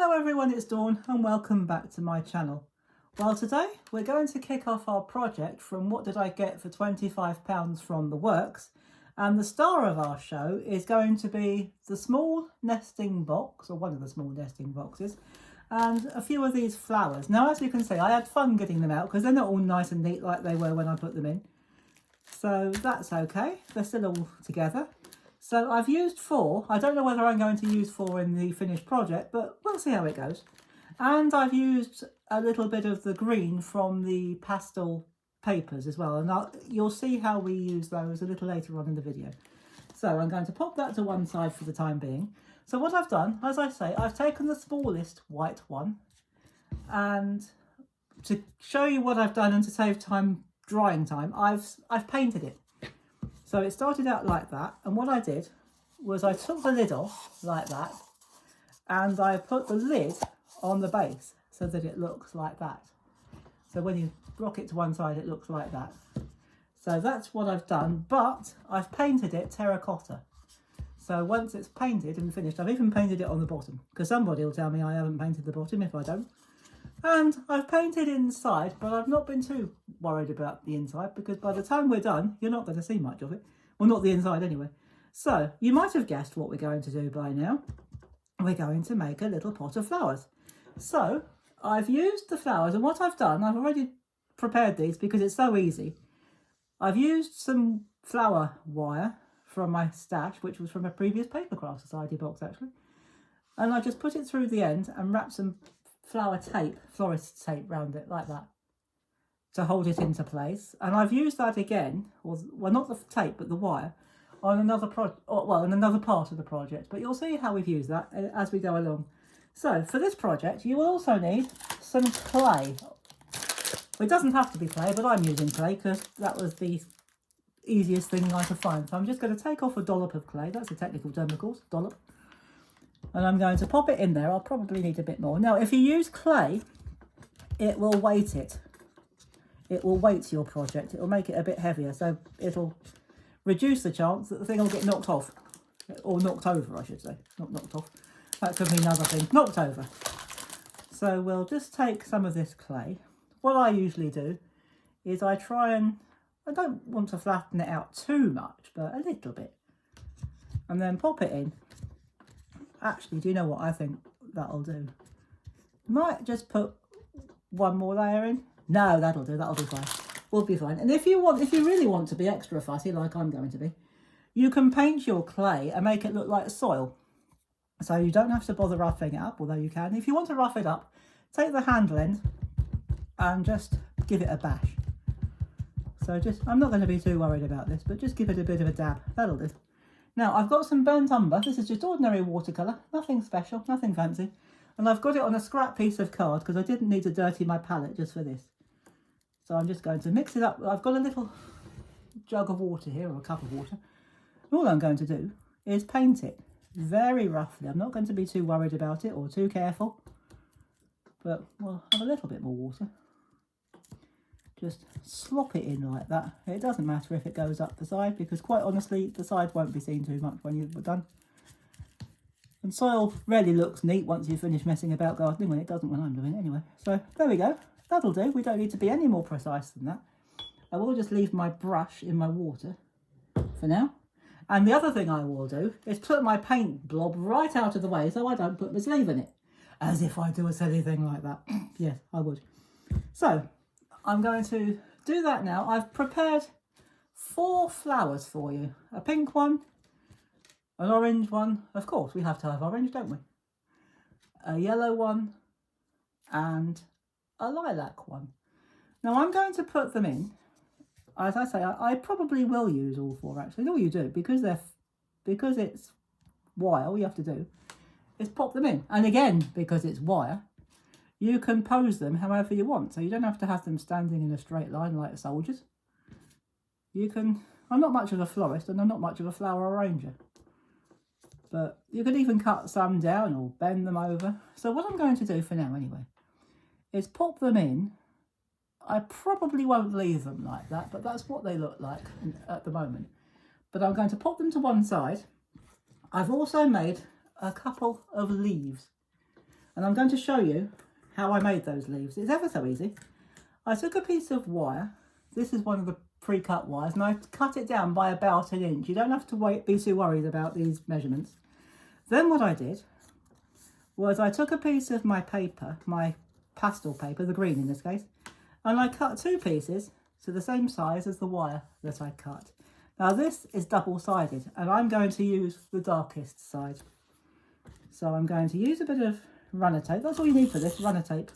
Hello everyone, it's Dawn and welcome back to my channel. Well, today we're going to kick off our project from What Did I Get for £25 from the Works, and the star of our show is going to be the small nesting box, or one of the small nesting boxes, and a few of these flowers. Now, as you can see, I had fun getting them out because they're not all nice and neat like they were when I put them in, so that's okay, they're still all together. So I've used 4. I don't know whether I'm going to use 4 in the finished project, but we'll see how it goes. And I've used a little bit of the green from the pastel papers as well. And you'll see how we use those a little later on in the video. So I'm going to pop that to one side for the time being. So what I've done, as I say, I've taken the smallest white one. And to show you what I've done and to save time, drying time, I've painted it. So it started out like that, and what I did was I took the lid off like that, and I put the lid on the base so that it looks like that. So when you rock it to one side, it looks like that. So that's what I've done, but I've painted it terracotta. So once it's painted and finished, I've even painted it on the bottom, because somebody will tell me I haven't painted the bottom if I don't. And I've painted inside, but I've not been too worried about the inside because by the time we're done, you're not going to see much of it. Well, not the inside anyway. So you might have guessed what we're going to do by now. We're going to make a little pot of flowers. So I've used the flowers, and what I've done, I've already prepared these because it's so easy. I've used some flower wire from my stash, which was from a previous Papercraft Society box actually. And I just put it through the end and wrapped some flower tape, florist tape round it like that to hold it into place. And I've used that again, or well, not the tape but the wire, on another in another part of the project, but you'll see how we've used that as we go along. So for this project you will also need some clay. It doesn't have to be clay, but I'm using clay because that was the easiest thing I could find. So I'm just going to take off a dollop of clay. That's a technical term, of course, dollop. And I'm going to pop it in there. I'll probably need a bit more. Now, if you use clay, it will weight it. It will weight your project. It will make it a bit heavier. So it'll reduce the chance that the thing will get knocked off. Or knocked over, I should say. Not knocked off. That could mean other things. Knocked over. So we'll just take some of this clay. What I usually do is I don't want to flatten it out too much, but a little bit. And then pop it in. Actually, do you know what I think that'll do? Might just put one more layer in. No, that'll do. That'll be fine. We'll be fine. And if you really want to be extra fussy, like I'm going to be, you can paint your clay and make it look like soil. So you don't have to bother roughing it up, although you can. If you want to rough it up, take the handle end and just give it a bash. So I'm not going to be too worried about this, but just give it a bit of a dab. That'll do. Now, I've got some burnt umber. This is just ordinary watercolour, nothing special, nothing fancy. And I've got it on a scrap piece of card because I didn't need to dirty my palette just for this. So I'm just going to mix it up. I've got a little jug of water here, or a cup of water. And all I'm going to do is paint it very roughly. I'm not going to be too worried about it or too careful. But we'll have a little bit more water. Just slop it in like that. It doesn't matter if it goes up the side because quite honestly the side won't be seen too much when you're done. And soil rarely looks neat once you've finished messing about gardening, when it doesn't when I'm doing it anyway. So there we go. That'll do. We don't need to be any more precise than that. I will just leave my brush in my water for now. And the other thing I will do is put my paint blob right out of the way so I don't put my sleeve in it. As if I do a silly thing like that. Yes, I would. So I'm going to do that now. I've prepared 4 flowers for you. A pink one, an orange one. Of course, we have to have orange, don't we? A yellow one and a lilac one. Now I'm going to put them in. As I say, I probably will use all 4 actually. All you do, because it's wire, all you have to do is pop them in. And again, because it's wire, you can pose them however you want. So you don't have to have them standing in a straight line like soldiers. You can, I'm not much of a florist and I'm not much of a flower arranger. But you could even cut some down or bend them over. So what I'm going to do for now anyway, is pop them in. I probably won't leave them like that, but that's what they look like at the moment. But I'm going to pop them to one side. I've also made a couple of leaves. And I'm going to show you how I made those leaves. It's ever so easy. I took a piece of wire. This is one of the pre-cut wires, and I cut it down by about 1 inch. You don't have to be too worried about these measurements. Then what I did was I took a piece of my paper, my pastel paper, the green in this case, and I cut 2 pieces to the same size as the wire that I cut. Now this is double-sided, and I'm going to use the darkest side. So I'm going to use a bit of runner tape. That's all you need for this, runner tape.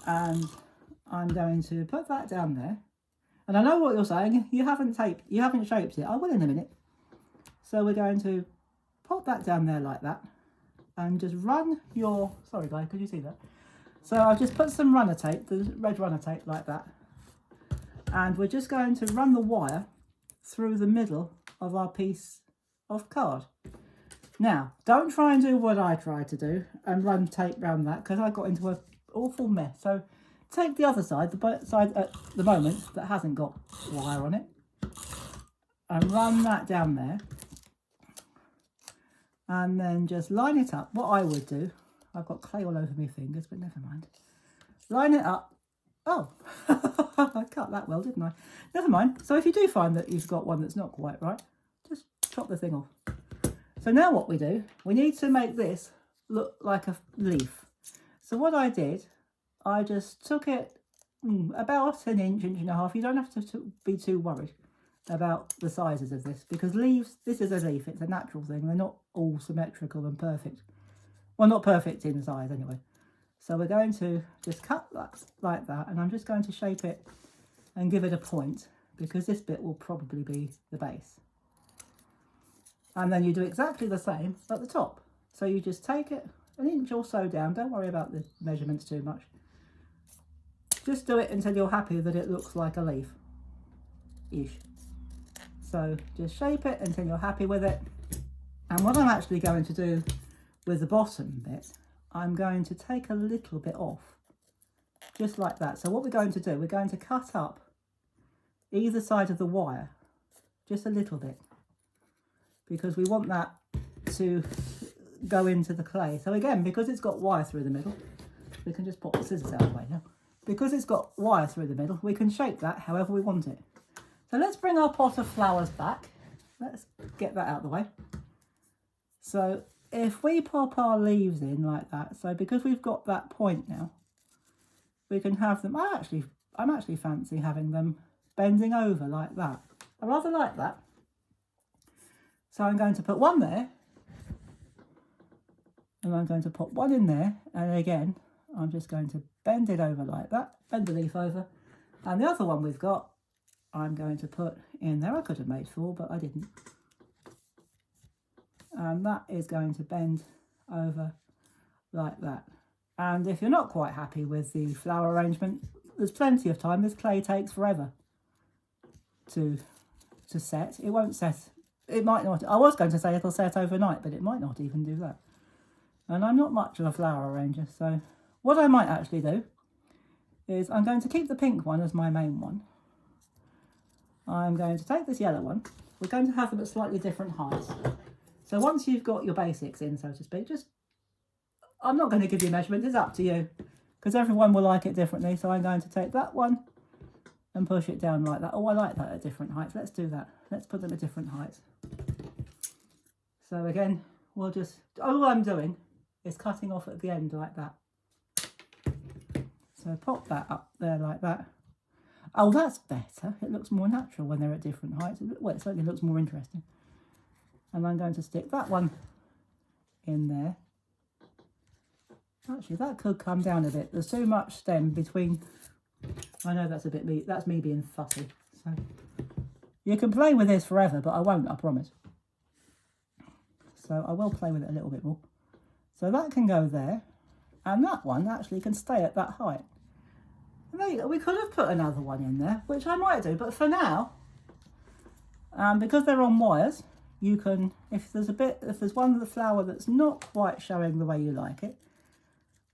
And I'm going to put that down there. And I know what you're saying, you haven't shaped it. I will in a minute. So we're going to put that down there like that. And just run your, sorry guys, could you see that? So I've just put some runner tape, the red runner tape like that. And we're just going to run the wire through the middle of our piece of card. Now, don't try and do what I tried to do and run tape around that, because I got into an awful mess. So take the other side, the side at the moment that hasn't got wire on it, and run that down there. And then just line it up. What I would do, I've got clay all over my fingers, but never mind. Line it up. Oh, I cut that well, didn't I? Never mind. So if you do find that you've got one that's not quite right, just chop the thing off. So now what we do, we need to make this look like a leaf. So what I did, I just took it about 1 inch, 1.5 inches. You don't have to be too worried about the sizes of this, because leaves, this is a leaf, it's a natural thing. They're not all symmetrical and perfect. Well, not perfect in size anyway. So we're going to just cut that like that, and I'm just going to shape it and give it a point, because this bit will probably be the base. And then you do exactly the same at the top. So you just take it 1 inch or so down. Don't worry about the measurements too much. Just do it until you're happy that it looks like a leaf-ish. So just shape it until you're happy with it. And what I'm actually going to do with the bottom bit, I'm going to take a little bit off, just like that. So what we're going to do, we're going to cut up either side of the wire, just a little bit, because we want that to go into the clay. So again, because it's got wire through the middle, we can just pop the scissors out of the way now. Because it's got wire through the middle, we can shape that however we want it. So let's bring our pot of flowers back. Let's get that out of the way. So if we pop our leaves in like that, so because we've got that point now, we can have them, I'm actually fancy having them bending over like that. I rather like that. So I'm going to put one there, and I'm going to put one in there, and again, I'm just going to bend it over like that, bend the leaf over, and the other one we've got, I'm going to put in there. I could have made 4, but I didn't. And that is going to bend over like that. And if you're not quite happy with the flower arrangement, there's plenty of time. This clay takes forever to set. It won't set. It might not. I was going to say it'll set overnight, but it might not even do that. And I'm not much of a flower arranger, so what I might actually do is I'm going to keep the pink one as my main one. I'm going to take this yellow one. We're going to have them at slightly different heights. So once you've got your basics in, so to speak, I'm not going to give you measurements, it's up to you, because everyone will like it differently. So I'm going to take that one and push it down like that. Oh, I like that at different heights. Let's do that. Let's put them at different heights. So again, we'll just, all I'm doing is cutting off at the end like that. So pop that up there like that. Oh, that's better. It looks more natural when they're at different heights. Well, it certainly looks more interesting. And I'm going to stick that one in there. Actually, that could come down a bit. There's too much stem between. I know that's a bit me. That's me being fussy. So you can play with this forever, but I won't. I promise. So I will play with it a little bit more. So that can go there, and that one actually can stay at that height. And there you go. We could have put another one in there, which I might do, but for now, because they're on wires, you can, if there's one of the flower that's not quite showing the way you like it,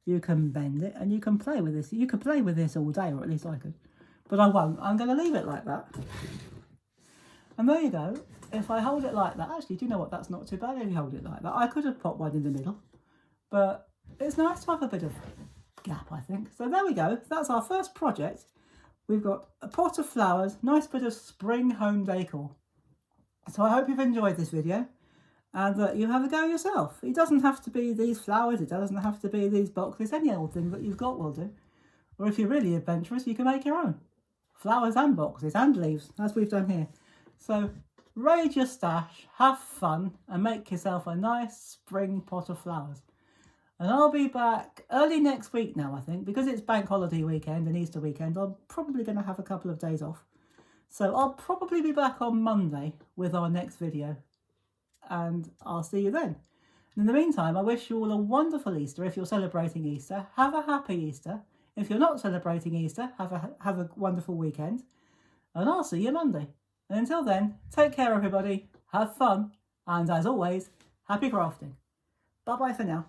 you can bend it and you can play with this. You could play with this all day, or at least I could, but I won't. I'm going to leave it like that. And there you go. If I hold it like that, actually, do you know what? That's not too bad if you hold it like that. I could have popped one in the middle, but it's nice to have a bit of gap, I think. So there we go. That's our first project. We've got a pot of flowers, nice bit of spring home decor. So I hope you've enjoyed this video and that you have a go yourself. It doesn't have to be these flowers, it doesn't have to be these boxes, any old thing that you've got will do. Or if you're really adventurous, you can make your own. Flowers and boxes and leaves, as we've done here. So raid your stash, have fun and make yourself a nice spring pot of flowers. And I'll be back early next week now, I think, because it's bank holiday weekend and Easter weekend. I'm probably going to have a couple of days off. So I'll probably be back on Monday with our next video. And I'll see you then. And in the meantime, I wish you all a wonderful Easter if you're celebrating Easter. Have a happy Easter. If you're not celebrating Easter, have a wonderful weekend. And I'll see you Monday. And until then, take care everybody, have fun, and as always, happy crafting. Bye bye for now.